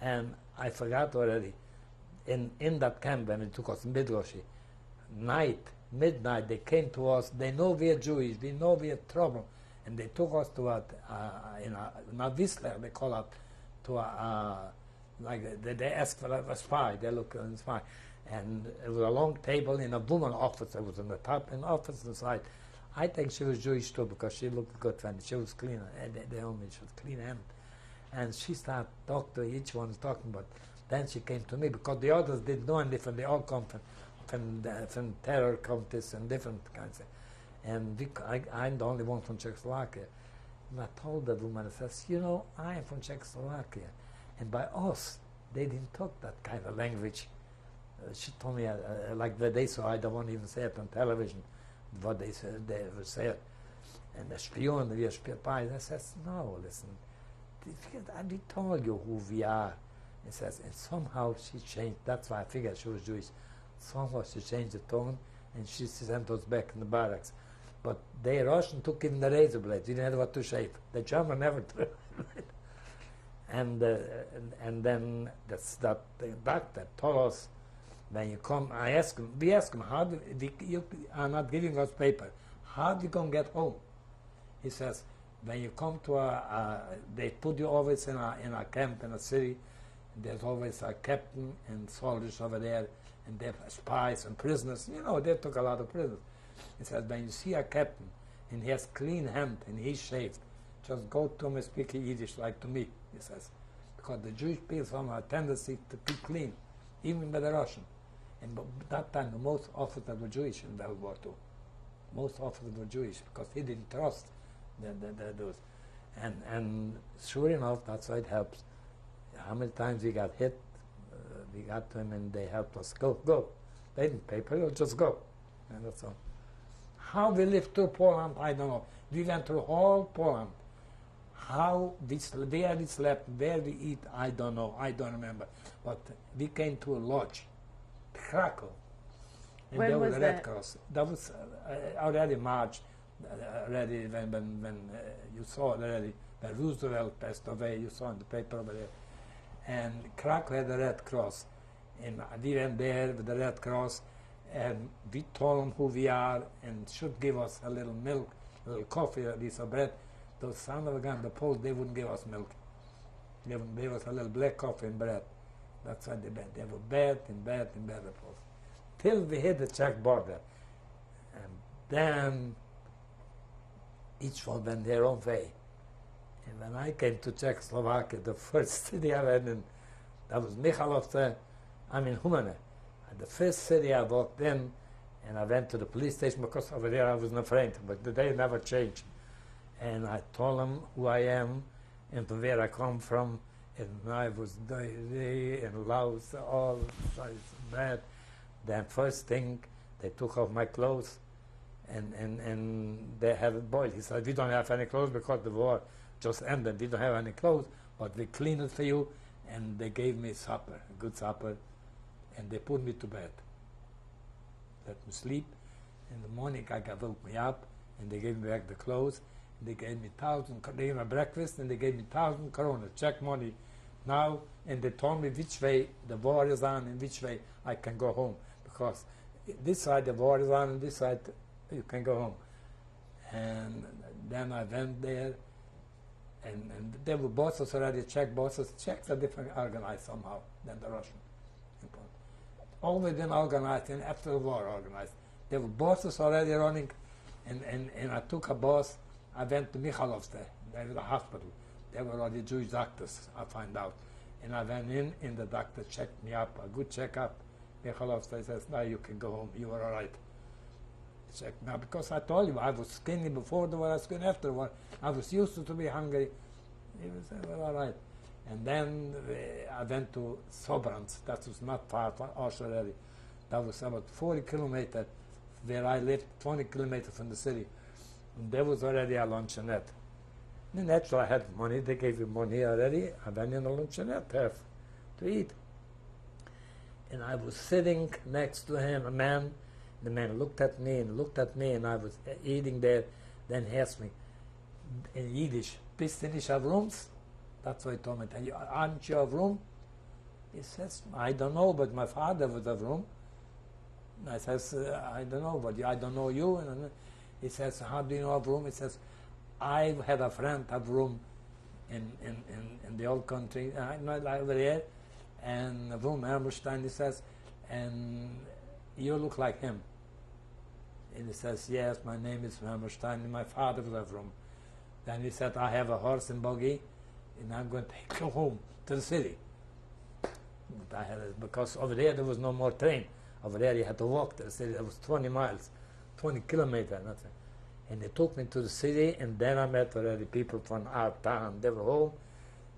And I forgot already, in that camp when it took us Midroshi, midnight, they came to us, they know we are Jewish, we know we are trouble, and they took us to not Whistler, they call it, to they asked for a spy, they look at a spy, and it was a long table in a woman office, it was on the top, in the office inside. I think she was Jewish too, because she looked good when she was clean, they only she was clean hand. And she started talking to each one, talking, but then she came to me, because the others didn't know anything, they all come from terror contests and different kinds of, and I'm the only one from Czechoslovakia. And I told the woman, I says, you know, I am from Czechoslovakia, and by us, they didn't talk that kind of language. She told me, like what they saw, I don't want to even say it on television, what they said, they would say it. And the spion, we are spies. I says, no, listen, we told you who we are. He says, and somehow she changed, that's why I figured she was Jewish. Somehow she changed the tone, and she sent us back in the barracks. But the Russian took even the razor blade. We didn't have what to shave. The German never took it. And then the doctor told us, when you come, we asked him, how do you are not giving us paper. How do you going to get home? He says, when you come to they put you always in a camp in a city. There's always a captain and soldiers over there, and they have spies and prisoners. You know, they took a lot of prisoners. He says, when you see a captain, and he has clean hand, and he's shaved, just go to him and speak Yiddish like to me, he says. Because the Jewish people have a tendency to keep clean, even by the Russian. And by that time, the most officers were Jewish in World War II. Most officers were Jewish, because he didn't trust those. And sure enough, that's why it helps. How many times we got hit, we got to him and they helped us. Go. They didn't pay for it, just go. And that's all. How we lived through Poland, I don't know. We went through all Poland. How where we slept, where we eat, I don't know. I don't remember. But we came to a lodge, Krakow. And When there was was the Red Cross. That was already March, already when you saw it already, when Roosevelt passed away, you saw in the paper over there. And Krakow had the Red Cross. And we went there with the Red Cross, and we told them who we are and should give us a little milk, a little coffee, a piece of bread. Those son of a gun, the Poles, they wouldn't give us milk. They would give us a little black coffee and bread. That's why they bad. They were bad, the Poles. Till we hit the Czech border. And then each one went their own way. And when I came to Czechoslovakia, the first city I went in, that was Michalovce, Humane. And the first city I walked in, and I went to the police station, because over there I wasn't afraid, but they never changed. And I told them who I am, and from where I come from, and I was in Laos, all sides bad. Then first thing, they took off my clothes, and they had it boiled. He said, we don't have any clothes because the war just ended. We don't have any clothes, but we clean it for you. And they gave me supper, a good supper, and they put me to bed. Let me sleep. In the morning, I woke me up, and they gave me back the clothes. They gave me they gave me breakfast, and they gave me 1,000 coronas, Czech money now, and they told me which way the war is on and which way I can go home. Because this side the war is on, and this side you can go home. And then I went there, and there were bosses already, Czech bosses. Czechs are different organized somehow than the Russian. Always been organized, and after the war organized. There were bosses already running, and I took a bus. I went to Michalovce, there was a hospital. There were already Jewish doctors, I find out. And I went in, and the doctor checked me up, a good checkup. Michalovce says, now you can go home, you are all right. Checked now, because I told you, I was skinny before the war, I was skinny after the war. I was used to be hungry. He was well, all right. And then I went to Sobrance, that was not far from us already. That was about 40 kilometers where I lived, 20 kilometers from the city. And there was already a luncheonette. And naturally, I had money, they gave me money already. I went in a luncheonette to eat. And I was sitting next to him, a man. The man looked at me, and I was eating there. Then he asked me in Yiddish, bist du nicht auf Rooms? That's what he told me. Aren't you of room? He says, I don't know, but my father would have room. I says, I don't know, but I don't know you. And he says, how do you know of room? He says, I had a friend have room in the old country, not over there, and Moishe Mermelstein, he says, and you look like him. And he says, yes, my name is Mermelstein, and my father would have room. Then he said, I have a horse and buggy, and I'm going to take you home to the city. But because over there was no more train. Over there you had to walk to the city. It was 20 miles, 20 kilometers, nothing. And they took me to the city, and then I met already people from our town. They were home.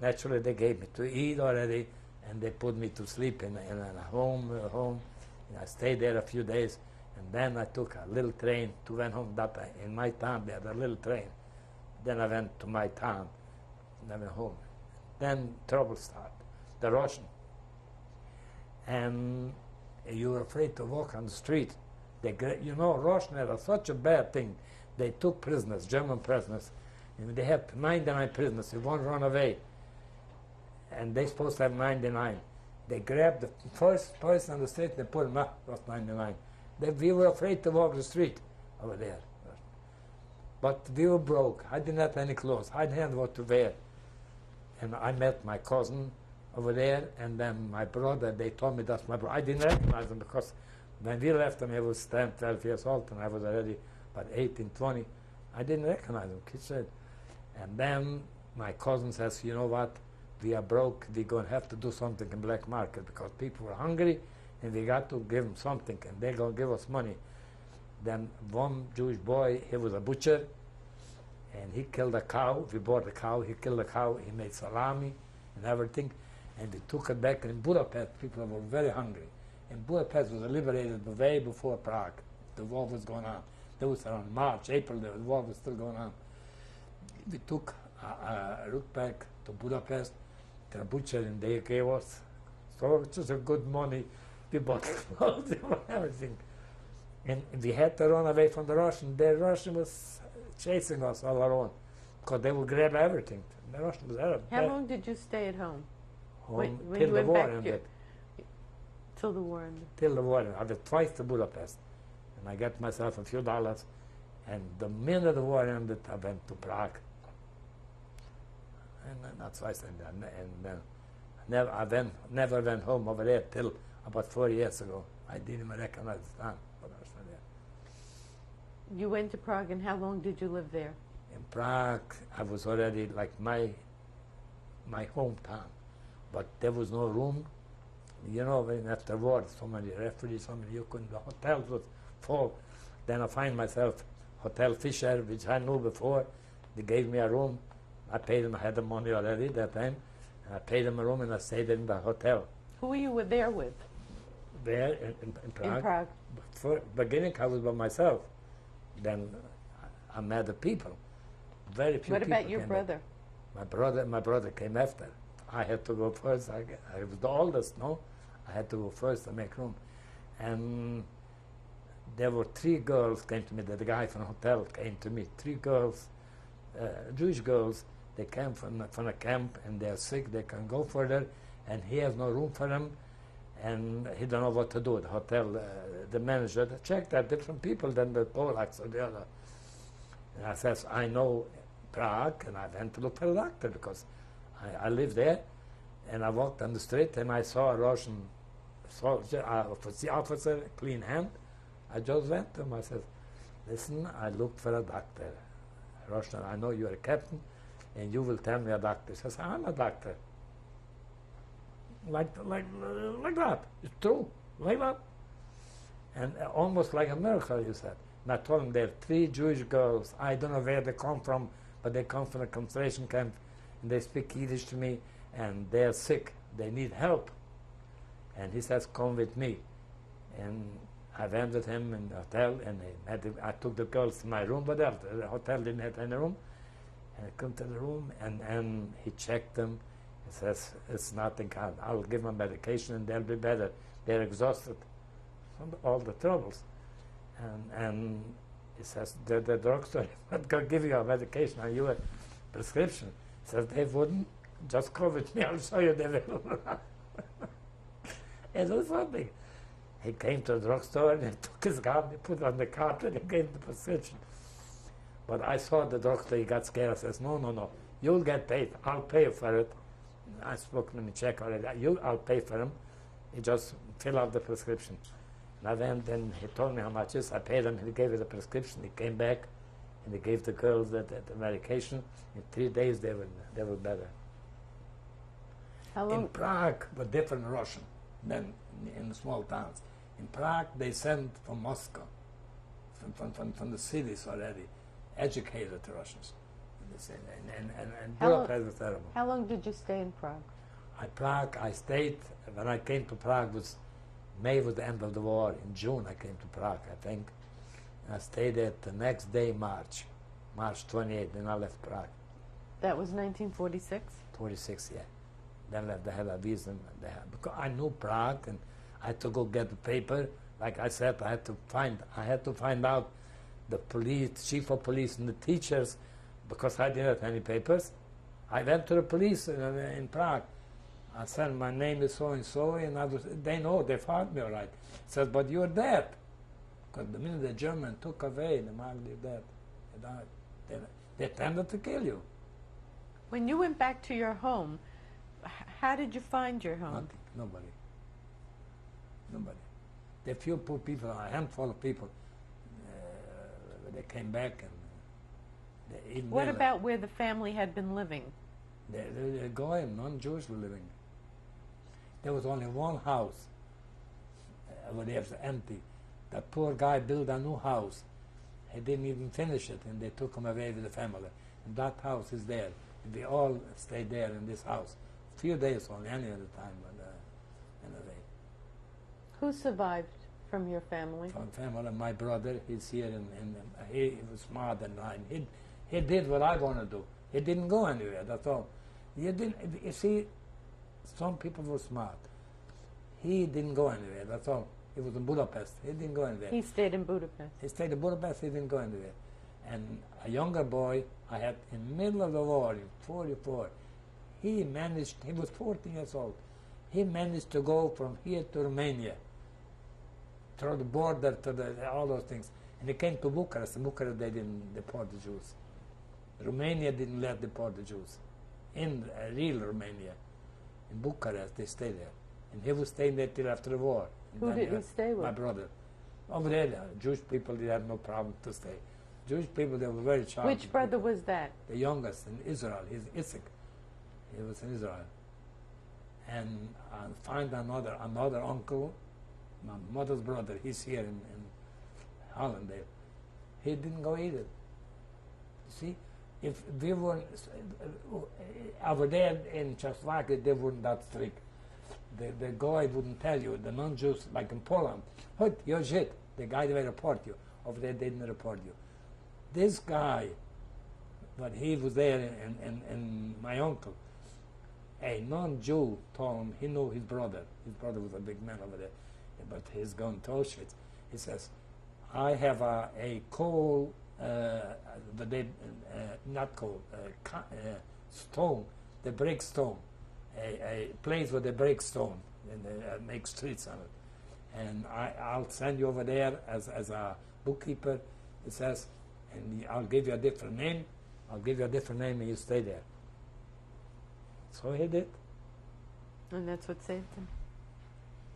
Naturally, they gave me to eat already, and they put me to sleep in a home. And I stayed there a few days, and then I took a little train to went home. In my town, they had a little train. Then I went to my town, and I went home. Then trouble started, the Russian. And you were afraid to walk on the street. Russian had such a bad thing. They took prisoners, German prisoners, and they had 99 prisoners. If one run away, and they're supposed to have 99. They grabbed the first person on the street and they put him up, was 99. We were afraid to walk the street over there. But we were broke. I didn't have any clothes. I didn't have what to wear. And I met my cousin over there, and then my brother, they told me that's my brother. I didn't recognize him because when we left him, he was 10, 12 years old, and I was already about 18, 20. I didn't recognize him, he said. And then my cousin says, you know what, we are broke, we're going to have to do something in black market because people were hungry, and we got to give them something, and they're going to give us money. Then one Jewish boy, he was a butcher, and he killed a cow. We bought a cow, he killed a cow, he made salami and everything. And we took it back. And in Budapest, people were very hungry. And Budapest was liberated way before Prague. The war was going on. That was around March, April, the war was still going on. We took a route back to Budapest, to a butcher, and they gave us, so it was a good money. We bought clothes, everything. And we had to run away from the Russian. The Russian was chasing us all around, because they would grab everything. The Russian was Arab. How long did you stay at home? Home when till you the went war back ended. Till the war ended. Till the war ended. I went twice to Budapest, and I got myself a few dollars. And the minute the war ended, I went to Prague. And that's why I said that. And then never went home over there till about 4 years ago. I didn't even recognize the town. But I was there. You went to Prague, and how long did you live there? In Prague, I was already like my hometown. But there was no room. When after war, so many refugees, so many, you couldn't, the hotels was full. Then I find myself Hotel Fisher, which I knew before. They gave me a room. I paid them, I had the money already that time. And I paid them a room and I stayed in the hotel. Who were you there with? There in Prague. In Prague. For beginning, I was by myself. Then I met the people. Very few people. What about your brother? My brother came after. I had to go first. I was the oldest, no? I had to go first to make room. And there were 3 girls came to me. The guy from the hotel came to me. 3 girls, Jewish girls. They came from a camp, and they're sick. They can go further, and he has no room for them, and he don't know what to do. The hotel, the manager, checked that different people than the Polacks or the other. And I says, I know Prague, and I went to look for a doctor because I live there, and I walked on the street and I saw a Russian soldier, officer, clean hand. I just went to him. I said, listen, I looked for a doctor. Russian, I know you're a captain, and you will tell me a doctor. He says, I'm a doctor. Like that. It's true. Like that. And almost like a miracle, you said. And I told him there are 3 Jewish girls. I don't know where they come from, but they come from a concentration camp. And they speak Yiddish to me, and they're sick. They need help. And he says, come with me. And I went with him in the hotel, and I took the girls to my room, but the hotel didn't have any room. And I come to the room, and he checked them. He says, it's nothing. I'll give them medication, and they'll be better. They're exhausted from all the troubles. And he says, the drugstore is not going to give you a medication, and you a prescription. He says, they wouldn't. Just come with me. I'll show you the way. It was something. He came to the drugstore and he took his gun, he put it on the cart and he gave the prescription. But I saw the doctor, he got scared. I says, no, you'll get paid. I'll pay for it. I spoke to him in check already. I'll pay for him. He just fill out the prescription. And I went and he told me how much it is. I paid him. He gave me the prescription. He came back and he gave the girls the medication. In 3 days they were better. How long? In Prague, but different Russian than in the small towns. In Prague, they sent from Moscow, from the cities already, educated Russians. And Budapest was terrible. How long did you stay in Prague? I stayed, when I came to Prague, May was the end of the war. In June I came to Prague, I think. And I stayed there the next day, March 28th, then I left Prague. That was 1946? 46, yeah. Then they had a visa. Because I knew Prague, and I had to go get the paper. Like I said, I had to find out the police, chief of police, and the teachers, because I didn't have any papers. I went to the police in Prague. I said, my name is so and so, and they know, they found me all right. Says, but you're dead. Because the minute the German took away the mark, they're dead. They died. They tended to kill you. When you went back to your home, how did you find your home? Nothing. Nobody. The few poor people, a handful of people, they came back and what about where the family had been living? The Goyim, non-Jews were living. There was only one house where they was empty. That poor guy built a new house. He didn't even finish it, and they took him away with the family. And that house is there. We all stayed there in this house. A few days only, any other time, but anyway. Who survived from your family? From family, my brother, he's here, and he was smarter than mine. He did what I want to do. He didn't go anywhere, that's all. You see, some people were smart. He didn't go anywhere, that's all. He was in Budapest, he didn't go anywhere. He stayed in Budapest. He stayed in Budapest, he didn't go anywhere. And a younger boy I had in the middle of the war, in 44, he was 14 years old. He managed to go from here to Romania, through the border to all those things. And he came to Bucharest. In Bucharest, they didn't deport the Jews. Romania didn't let deport the Jews. In real Romania, in Bucharest, they stayed there. And he was staying there till after the war. Who did he stay with? My brother. Over there, Jewish people, they had no problem to stay. Jewish people, they were very charming. Which brother was that? The youngest in Israel. He's Isaac. He was in Israel. And I find another uncle, my mother's brother. He's here in Holland there. He didn't go either. You see, if we were over there in Czechoslovakia, they weren't that strict. The guy wouldn't tell you. The non-Jews, like in Poland, "Hut, you're shit." The guy will report you. Over there, they didn't report you. This guy, but he was there, and my uncle, a non-Jew told him he knew his brother. His brother was a big man over there, but he's going to Auschwitz. He says, "I have a coal, but they not coal, stone. They break stone, a place where they break stone and they make streets on it. And I'll send you over there as a bookkeeper." He says, "And I'll give you a different name. I'll give you a different name, and you stay there." So he did. And that's what saved him.